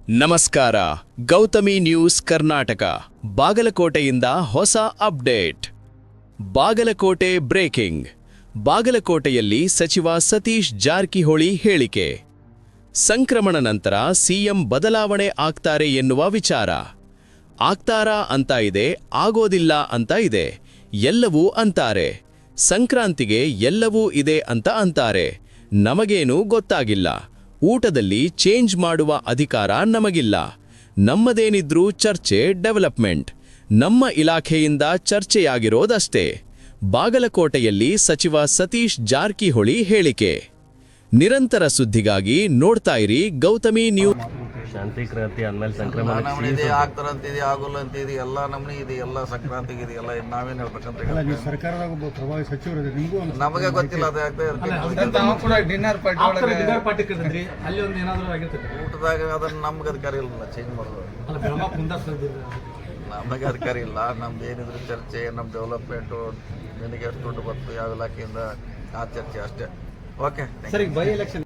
ನಮಸ್ಕಾರ. ಗೌತಮಿ ನ್ಯೂಸ್ ಕರ್ನಾಟಕ ಬಾಗಲಕೋಟೆಯಿಂದ ಹೊಸ update. Bagalkot breaking. ಬಾಗಲಕೋಟೆಯಲ್ಲಿ ಸಚಿವ ಸತೀಶ್ ಜಾರಕಿಹೊಳಿ ಹೇಳಿಕೆ. ಸಂಕ್ರಮಣ ನಂತರ ಸಿಎಂ ಬದಲಾವಣೆ ಆಗ್ತಾರೆ ಎನ್ನುವ ವಿಚಾರ. ಆಗ್ತಾರಾ ಅಂತ ಇದೆ, ಆಗೋದಿಲ್ಲ ಅಂತ ಇದೆ, ಎಲ್ಲವೂ ಅಂತಾರೆ. ಸಂಕ್ರಾಂತಿಗೆ ಎಲ್ಲವೂ ಇದೆ ಅಂತ ಅಂತಾರೆ. ನಮಗೇನೂ ಗೊತ್ತಾಗಿಲ್ಲ. ಊಟದಲ್ಲಿ ಚೇಂಜ್ ಮಾಡುವ ಅಧಿಕಾರ ನಮಗಿಲ್ಲ. ನಮ್ಮದೇನಿದ್ರೂ ಚರ್ಚೆ, ಡೆವಲಪ್ಮೆಂಟ್. ನಮ್ಮ ಇಲಾಖೆಯಿಂದ ಚರ್ಚೆಯಾಗಿರೋದಷ್ಟೇ. ಬಾಗಲಕೋಟೆಯಲ್ಲಿ ಸಚಿವ ಸತೀಶ್ ಜಾರಕಿಹೊಳಿ ಹೇಳಿಕೆ. ನಿರಂತರ ಸುದ್ದಿಗಾಗಿ ನೋಡ್ತಾ ಇರಿ ಗೌತಮಿ ನ್ಯೂಸ್. ಶಾಂತಿ ಕ್ರಾಂತಿ ಅಂದ್ಮೇಲೆ ಸಂಕ್ರಮಣ ನಮ್ನಿದೆ ಆಗ್ತಾರಂತಿದೆ, ಆಗೋಲ್ಲ ಅಂತಿದೆ, ಎಲ್ಲ ನಮ್ನಿ ಇದೆ, ಎಲ್ಲ ಸಂಕ್ರಾಂತಿಗೆ ಇದೆ, ಎಲ್ಲ ನಾವೇನು ಹೇಳ್ಬೇಕಂತ ನೀವು ಸರ್ಕಾರದಾಗ ಒಬ್ಬ ಪ್ರಭಾವಿ ಸಚಿವರು ನಿಮಗೂ ನಮಗೆ ಗೊತ್ತಿಲ್ಲ. ಅದು ಊಟದಾಗ ಅದನ್ನ ನಮ್ಗೆ ಅಧಿಕಾರ ಇಲ್ಲ ಚೇಂಜ್ ಮಾಡೋದು. ನಮಗೆ ಅಧಿಕಾರ ಇಲ್ಲ. ನಮ್ದು ಏನಿದ್ರು ಚರ್ಚೆ, ನಮ್ಮ ಡೆವಲಪ್ಮೆಂಟು, ನಿನಗೆ ಎಷ್ಟು ದುಡ್ಡು ಬಂತು ಯಾವ ಇಲಾಖೆಯಿಂದ, ಆ ಚರ್ಚೆ ಅಷ್ಟೇ. ಓಕೆ.